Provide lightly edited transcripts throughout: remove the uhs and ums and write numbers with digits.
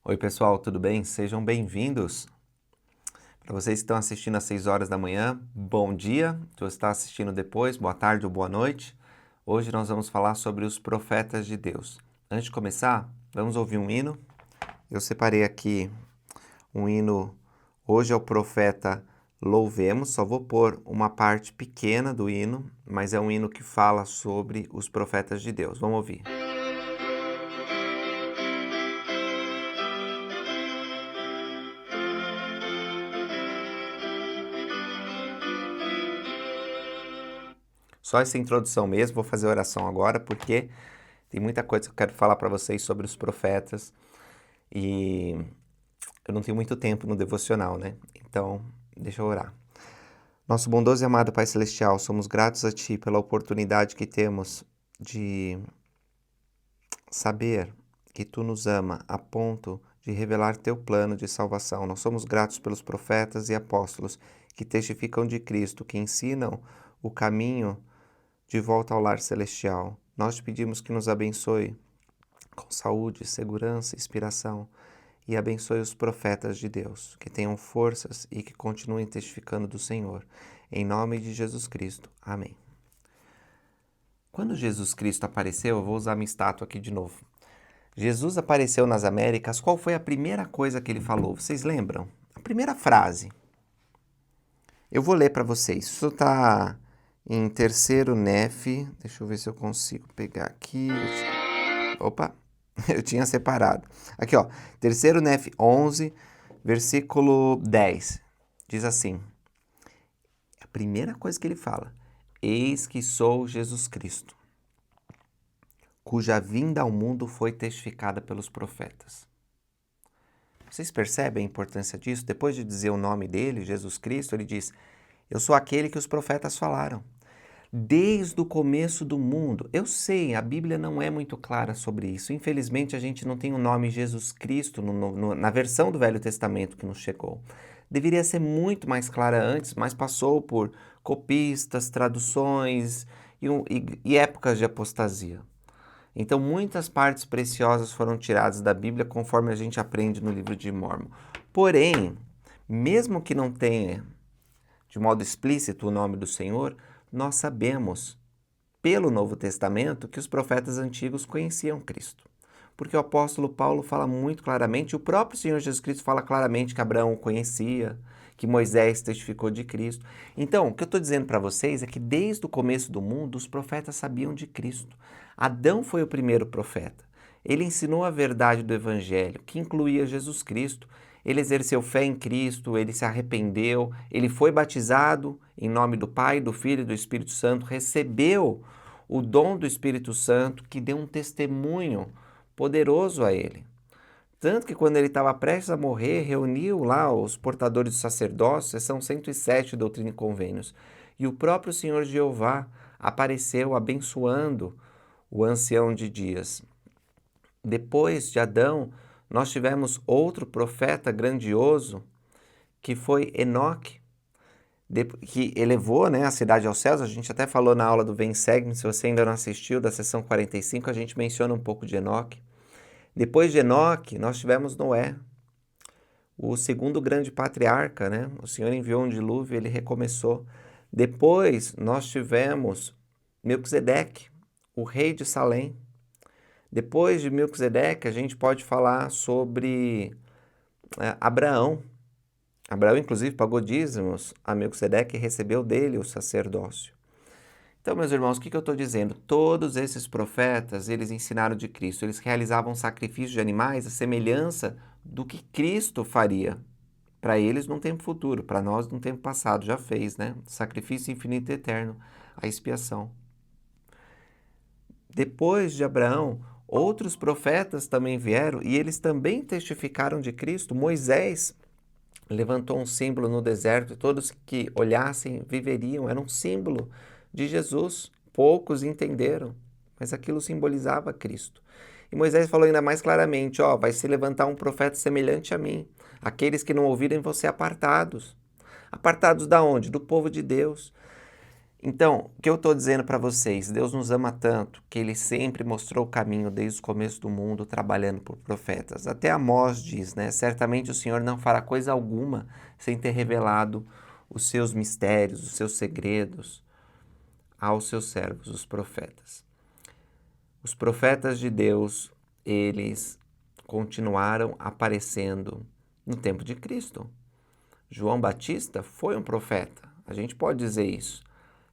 Oi pessoal, tudo bem? Sejam bem-vindos. Para vocês que estão assistindo às 6 horas da manhã, bom dia. Se você está assistindo depois, boa tarde ou boa noite. Hoje nós vamos falar sobre os profetas de Deus. Antes de começar, vamos ouvir um hino. Eu separei aqui um hino, hoje é o profeta Louvemos, só vou pôr uma parte pequena do hino, mas é um hino que fala sobre os profetas de Deus. Vamos ouvir. Só essa introdução mesmo, vou fazer a oração agora, porque tem muita coisa que eu quero falar para vocês sobre os profetas e eu não tenho muito tempo no devocional, né? Então, deixa eu orar. Nosso bondoso e amado Pai Celestial, somos gratos a Ti pela oportunidade que temos de saber que Tu nos ama a ponto de revelar Teu plano de salvação. Nós somos gratos pelos profetas e apóstolos que testificam de Cristo, que ensinam o caminho de volta ao lar celestial. Nós te pedimos que nos abençoe com saúde, segurança, inspiração e abençoe os profetas de Deus, que tenham forças e que continuem testificando do Senhor. Em nome de Jesus Cristo. Amém. Quando Jesus Cristo apareceu, eu vou usar minha estátua aqui de novo. Jesus apareceu nas Américas, qual foi a primeira coisa que ele falou? Vocês lembram? A primeira frase. Eu vou ler para vocês. Isso está em 3º Nef, deixa eu ver se eu consigo pegar aqui. Opa, eu tinha separado. Aqui, ó, 3º Nef 11, versículo 10. Diz assim, a primeira coisa que ele fala, eis que sou Jesus Cristo, cuja vinda ao mundo foi testificada pelos profetas. Vocês percebem a importância disso? Depois de dizer o nome dele, Jesus Cristo, ele diz, eu sou aquele que os profetas falaram. Desde o começo do mundo. Eu sei, a Bíblia não é muito clara sobre isso. Infelizmente, a gente não tem o nome Jesus Cristo na versão do Velho Testamento que nos chegou. Deveria ser muito mais clara antes, mas passou por copistas, traduções e épocas de apostasia. Então, muitas partes preciosas foram tiradas da Bíblia, conforme a gente aprende no livro de Mórmon. Porém, mesmo que não tenha de modo explícito o nome do Senhor, nós sabemos, pelo Novo Testamento, que os profetas antigos conheciam Cristo. Porque o apóstolo Paulo fala muito claramente, o próprio Senhor Jesus Cristo fala claramente que Abraão o conhecia, que Moisés testificou de Cristo. Então, o que eu estou dizendo para vocês é que desde o começo do mundo, os profetas sabiam de Cristo. Adão foi o primeiro profeta. Ele ensinou a verdade do Evangelho, que incluía Jesus Cristo. Ele exerceu fé em Cristo, ele se arrependeu, ele foi batizado em nome do Pai, do Filho e do Espírito Santo, recebeu o dom do Espírito Santo, que deu um testemunho poderoso a ele. Tanto que quando ele estava prestes a morrer, reuniu lá os portadores do sacerdócio, seção 107, Doutrina e Convênios, e o próprio Senhor Jeová apareceu abençoando o ancião de dias. Depois de Adão, nós tivemos outro profeta grandioso, que foi Enoque, que elevou, né, a cidade aos céus. A gente até falou na aula do Vem Segue-me, se você ainda não assistiu, da sessão 45, a gente menciona um pouco de Enoque. Depois de Enoque, nós tivemos Noé, o segundo grande patriarca, né? O Senhor enviou um dilúvio, ele recomeçou. Depois nós tivemos Melquisedeque, o rei de Salém. Depois de Melquisedeque, a gente pode falar sobre Abraão. Abraão, inclusive, pagou dízimos a Melquisedeque e recebeu dele o sacerdócio. Então, meus irmãos, o que eu estou dizendo? Todos esses profetas, eles ensinaram de Cristo. Eles realizavam sacrifícios de animais à semelhança do que Cristo faria. Para eles, num tempo futuro. Para nós, num tempo passado. Já fez, né? Sacrifício infinito e eterno. A expiação. Depois de Abraão, outros profetas também vieram e eles também testificaram de Cristo. Moisés levantou um símbolo no deserto e todos que olhassem viveriam. Era um símbolo de Jesus. Poucos entenderam, mas aquilo simbolizava Cristo. E Moisés falou ainda mais claramente, vai se levantar um profeta semelhante a mim. Aqueles que não ouvirem vão ser apartados. Apartados da onde? Do povo de Deus. Então, o que eu estou dizendo para vocês, Deus nos ama tanto que Ele sempre mostrou o caminho desde o começo do mundo, trabalhando por profetas. Até Amós diz, né? Certamente o Senhor não fará coisa alguma sem ter revelado os seus mistérios, os seus segredos aos seus servos, os profetas. Os profetas de Deus, eles continuaram aparecendo no tempo de Cristo. João Batista foi um profeta, a gente pode dizer isso.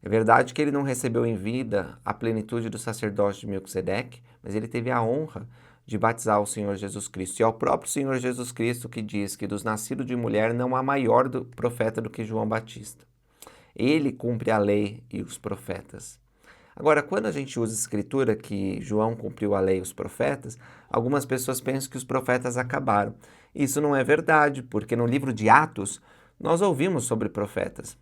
É verdade que ele não recebeu em vida a plenitude do sacerdócio de Melquisedeque, mas ele teve a honra de batizar o Senhor Jesus Cristo. E é o próprio Senhor Jesus Cristo que diz que dos nascidos de mulher não há maior profeta do que João Batista. Ele cumpre a lei e os profetas. Agora, quando a gente usa a escritura que João cumpriu a lei e os profetas, algumas pessoas pensam que os profetas acabaram. Isso não é verdade, porque no livro de Atos nós ouvimos sobre profetas.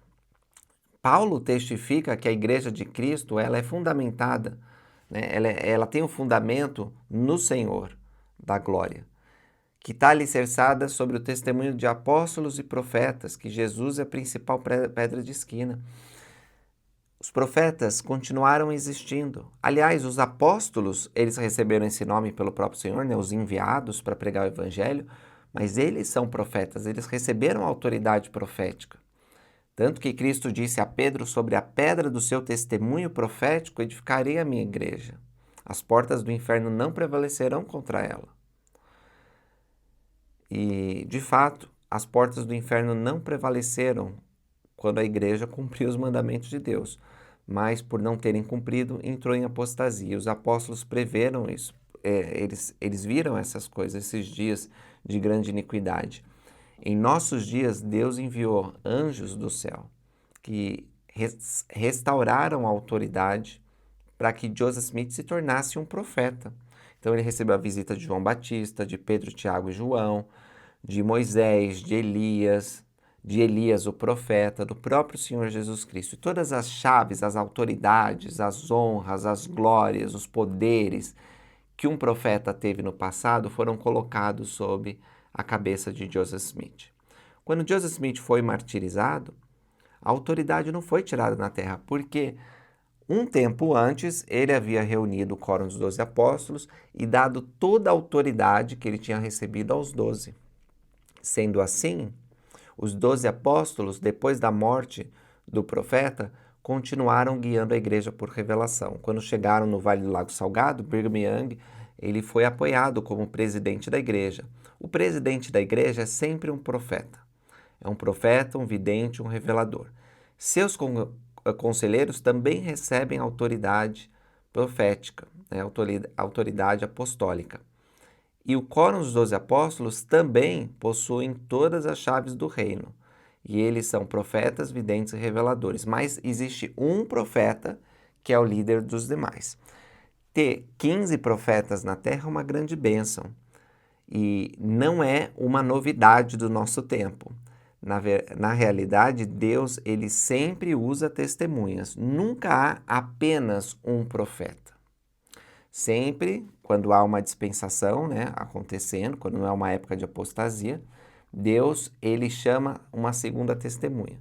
Paulo testifica que a igreja de Cristo ela é fundamentada, né? Ela tem um fundamento no Senhor da glória, que está alicerçada sobre o testemunho de apóstolos e profetas, que Jesus é a principal pedra de esquina. Os profetas continuaram existindo. Aliás, os apóstolos, eles receberam esse nome pelo próprio Senhor, né? Os enviados para pregar o evangelho, mas eles são profetas, eles receberam autoridade profética. Tanto que Cristo disse a Pedro, sobre a pedra do seu testemunho profético edificarei a minha igreja. As portas do inferno não prevalecerão contra ela. E, de fato, as portas do inferno não prevaleceram quando a igreja cumpriu os mandamentos de Deus. Mas, por não terem cumprido, entrou em apostasia. Os apóstolos preveram isso. Eles viram essas coisas, esses dias de grande iniquidade. Em nossos dias, Deus enviou anjos do céu que restauraram a autoridade para que Joseph Smith se tornasse um profeta. Então ele recebeu a visita de João Batista, de Pedro, Tiago e João, de Moisés, de Elias o profeta, do próprio Senhor Jesus Cristo. E todas as chaves, as autoridades, as honras, as glórias, os poderes que um profeta teve no passado foram colocados sob a cabeça de Joseph Smith. Quando Joseph Smith foi martirizado, a autoridade não foi tirada na terra, porque um tempo antes ele havia reunido o quórum dos 12 apóstolos e dado toda a autoridade que ele tinha recebido aos 12. Sendo assim, os 12 apóstolos, depois da morte do profeta, continuaram guiando a igreja por revelação. Quando chegaram no Vale do Lago Salgado, Brigham Young, ele foi apoiado como presidente da igreja. O presidente da igreja é sempre um profeta. É um profeta, um vidente, um revelador. Seus conselheiros também recebem autoridade profética, né? Autoridade apostólica. E o quórum dos 12 apóstolos também possuem todas as chaves do reino. E eles são profetas, videntes e reveladores. Mas existe um profeta que é o líder dos demais. Ter 15 profetas na terra é uma grande bênção. E não é uma novidade do nosso tempo. Na realidade, Deus ele sempre usa testemunhas. Nunca há apenas um profeta. Sempre, quando há uma dispensação, né, acontecendo, quando não é uma época de apostasia, Deus ele chama uma segunda testemunha.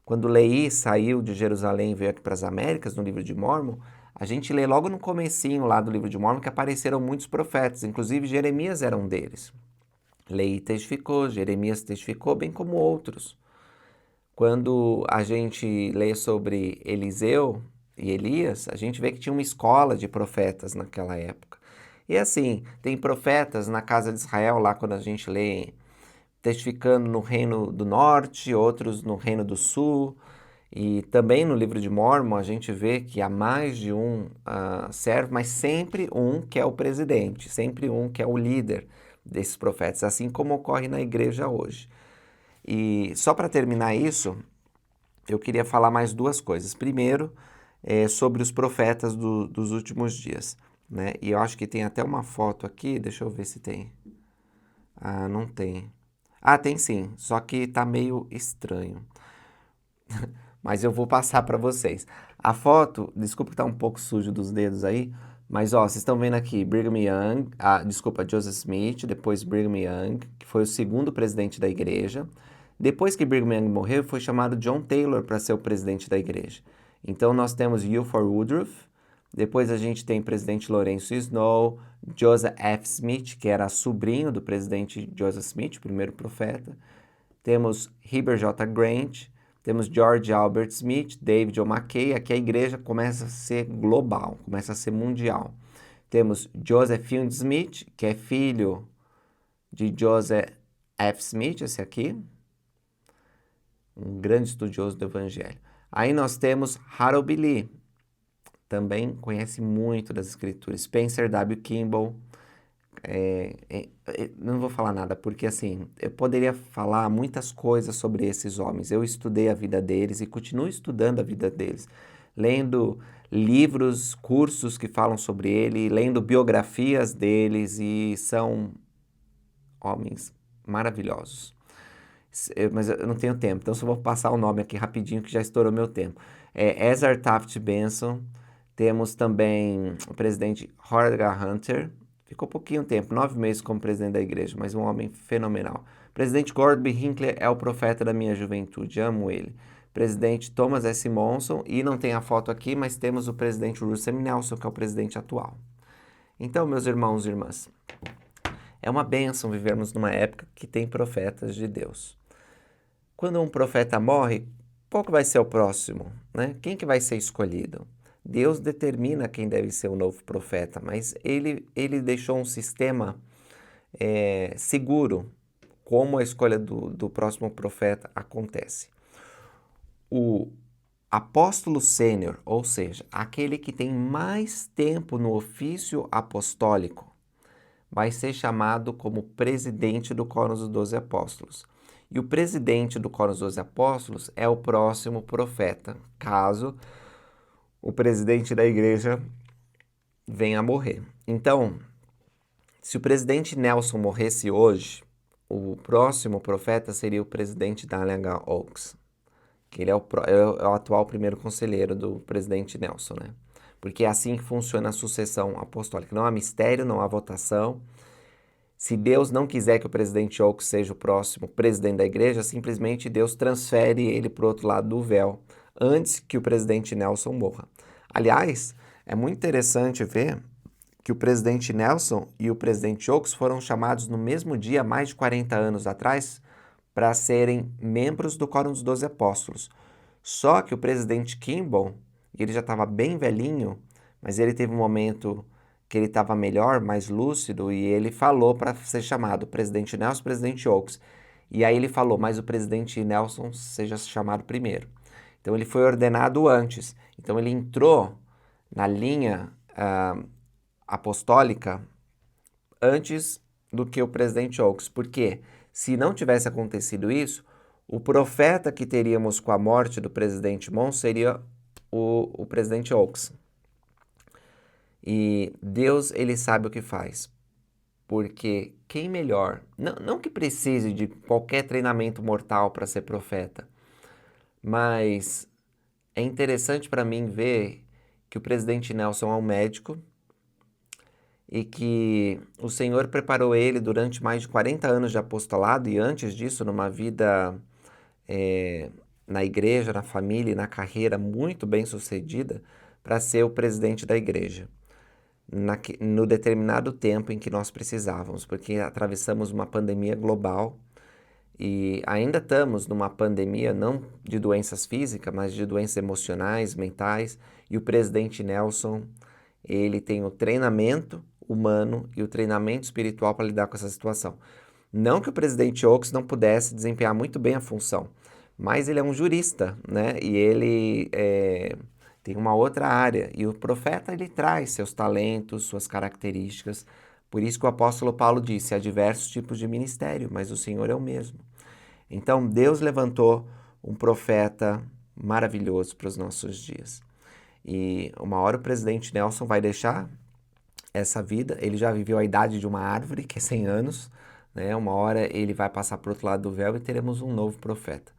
Quando Leí saiu de Jerusalém e veio aqui para as Américas, no livro de Mórmon, a gente lê logo no comecinho lá do livro de Mórmon que apareceram muitos profetas, inclusive Jeremias era um deles. Leí testificou, Jeremias testificou, bem como outros. Quando a gente lê sobre Eliseu e Elias, a gente vê que tinha uma escola de profetas naquela época. E assim, tem profetas na casa de Israel, lá quando a gente lê, testificando no Reino do Norte, outros no Reino do Sul. E também no livro de Mórmon a gente vê que há mais de um servo, mas sempre um que é o presidente, sempre um que é o líder desses profetas, assim como ocorre na igreja hoje. E só para terminar isso, eu queria falar mais duas coisas. Primeiro, sobre os profetas dos últimos dias, né? E eu acho que tem até uma foto aqui, deixa eu ver se tem. Ah, não tem. Ah, tem sim, só que tá meio estranho. Mas eu vou passar para vocês. A foto, desculpa que tá um pouco sujo dos dedos aí, mas ó, vocês estão vendo aqui Brigham Young, Joseph Smith, depois Brigham Young, que foi o segundo presidente da igreja. Depois que Brigham Young morreu, foi chamado John Taylor para ser o presidente da igreja. Então nós temos Wilford Woodruff, depois a gente tem o presidente Lourenço Snow, Joseph F. Smith, que era sobrinho do presidente Joseph Smith, o primeiro profeta. Temos Heber J. Grant, temos George Albert Smith, David O. McKay. Aqui a igreja começa a ser global, começa a ser mundial. Temos Joseph Fielding Smith, que é filho de Joseph F. Smith, esse aqui, um grande estudioso do Evangelho. Aí nós temos Harold Lee, também conhece muito das Escrituras. Spencer W. Kimball. Não vou falar nada, porque assim, eu poderia falar muitas coisas sobre esses homens. Eu estudei a vida deles e continuo estudando a vida deles, lendo livros, cursos que falam sobre ele, lendo biografias deles, e são homens maravilhosos. Mas eu não tenho tempo, então só vou passar o nome aqui rapidinho que já estourou meu tempo. Ezra Taft Benson, temos também o presidente Horgar Hunter, ficou pouquinho tempo, 9 meses como presidente da igreja, mas um homem fenomenal. Presidente Gordon B. Hinckley é o profeta da minha juventude, amo ele. Presidente Thomas S. Monson, e não tem a foto aqui, mas temos o presidente Russell M. Nelson, que é o presidente atual. Então, meus irmãos e irmãs, é uma bênção vivermos numa época que tem profetas de Deus. Quando um profeta morre, qual que vai ser o próximo, né? Quem que vai ser escolhido? Deus determina quem deve ser o novo profeta, mas ele deixou um sistema seguro, como a escolha do próximo profeta acontece. O apóstolo sênior, ou seja, aquele que tem mais tempo no ofício apostólico, vai ser chamado como presidente do Quórum dos 12 Apóstolos. E o presidente do Quórum dos 12 Apóstolos é o próximo profeta, caso o presidente da igreja venha a morrer. Então, se o presidente Nelson morresse hoje, o próximo profeta seria o presidente Daniel H. Oaks, que ele é o atual primeiro conselheiro do presidente Nelson, né? Porque é assim que funciona a sucessão apostólica. Não há mistério, não há votação. Se Deus não quiser que o presidente Oaks seja o próximo presidente da igreja, simplesmente Deus transfere ele para o outro lado do véu, antes que o presidente Nelson morra. Aliás, é muito interessante ver que o presidente Nelson e o presidente Oaks foram chamados no mesmo dia, mais de 40 anos atrás, para serem membros do Quórum dos 12 Apóstolos. Só que o presidente Kimball, ele já estava bem velhinho, mas ele teve um momento que ele estava melhor, mais lúcido, e ele falou para ser chamado presidente Nelson, presidente Oaks. E aí ele falou, mas o presidente Nelson seja chamado primeiro. Então ele foi ordenado antes. Então ele entrou na linha apostólica antes do que o presidente Oaks. Porque se não tivesse acontecido isso, o profeta que teríamos com a morte do presidente Monson seria o presidente Oaks. E Deus, ele sabe o que faz. Porque quem melhor, não que precise de qualquer treinamento mortal para ser profeta, mas é interessante para mim ver que o presidente Nelson é um médico e que o Senhor preparou ele durante mais de 40 anos de apostolado e antes disso numa vida na igreja, na família e na carreira muito bem sucedida para ser o presidente da igreja. No determinado tempo em que nós precisávamos, porque atravessamos uma pandemia global e ainda estamos numa pandemia não de doenças físicas, mas de doenças emocionais, mentais, e o presidente Nelson, ele tem o treinamento humano e o treinamento espiritual para lidar com essa situação. Não que o presidente Oaks não pudesse desempenhar muito bem a função, mas ele é um jurista, né? E ele tem uma outra área. E o profeta, ele traz seus talentos, suas características. Por isso que o apóstolo Paulo disse, há diversos tipos de ministério, mas o Senhor é o mesmo. Então, Deus levantou um profeta maravilhoso para os nossos dias. E uma hora o presidente Nelson vai deixar essa vida, ele já viveu a idade de uma árvore, que é 100 anos, né? Uma hora ele vai passar para o outro lado do véu e teremos um novo profeta.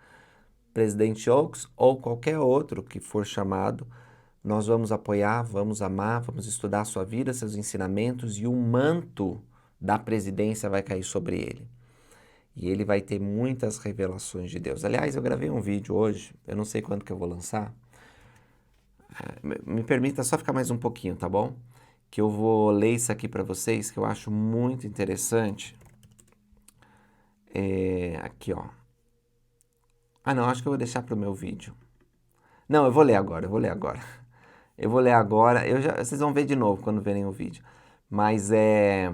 Presidente Oaks ou qualquer outro que for chamado, nós vamos apoiar, vamos amar, vamos estudar a sua vida, seus ensinamentos, e o manto da presidência vai cair sobre ele. E ele vai ter muitas revelações de Deus. Aliás, eu gravei um vídeo hoje, eu não sei quando que eu vou lançar, Me permita só ficar mais um pouquinho, tá bom? Que eu vou ler isso aqui para vocês, que eu acho muito interessante. Aqui, ó. Ah, não, acho que eu vou deixar para o meu vídeo. Não, eu vou ler agora, eu vou ler agora. Eu vou ler agora, vocês vão ver de novo quando verem o vídeo. Mas é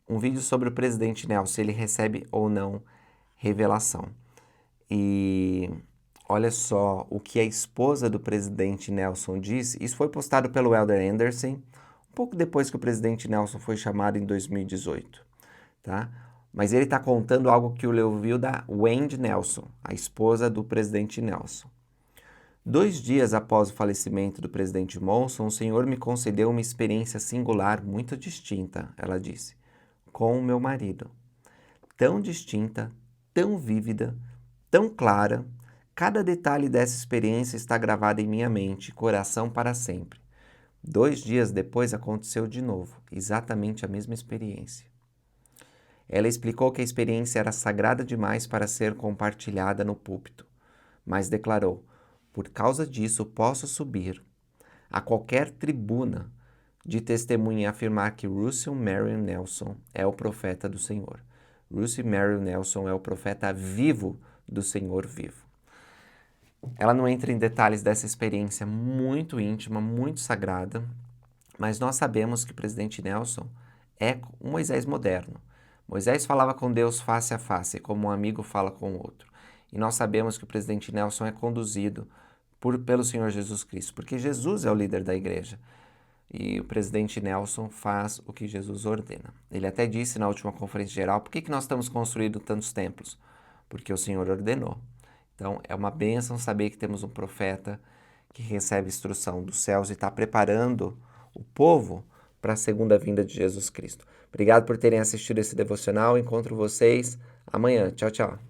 um vídeo sobre o presidente Nelson, se ele recebe ou não revelação. E olha só o que a esposa do presidente Nelson disse. Isso foi postado pelo Elder Anderson, um pouco depois que o presidente Nelson foi chamado em 2018, tá? Mas ele está contando algo que ele ouviu da Wendy Nelson, a esposa do presidente Nelson. 2 dias após o falecimento do presidente Monson, o Senhor me concedeu uma experiência singular muito distinta, ela disse, com o meu marido. Tão distinta, tão vívida, tão clara, cada detalhe dessa experiência está gravado em minha mente e coração para sempre. 2 dias depois aconteceu de novo, exatamente a mesma experiência. Ela explicou que a experiência era sagrada demais para ser compartilhada no púlpito, mas declarou: por causa disso posso subir a qualquer tribuna de testemunha e afirmar que Russell Marion Nelson é o profeta do Senhor. Russell Marion Nelson é o profeta vivo do Senhor vivo. Ela não entra em detalhes dessa experiência muito íntima, muito sagrada, mas nós sabemos que o presidente Nelson é um Moisés moderno. Moisés falava com Deus face a face, como um amigo fala com o outro. E nós sabemos que o presidente Nelson é conduzido pelo Senhor Jesus Cristo, porque Jesus é o líder da igreja. E o presidente Nelson faz o que Jesus ordena. Ele até disse na última conferência geral, por que nós estamos construindo tantos templos? Porque o Senhor ordenou. Então, é uma bênção saber que temos um profeta que recebe instrução dos céus e está preparando o povo para a segunda vinda de Jesus Cristo. Obrigado por terem assistido esse devocional. Encontro vocês amanhã. Tchau, tchau.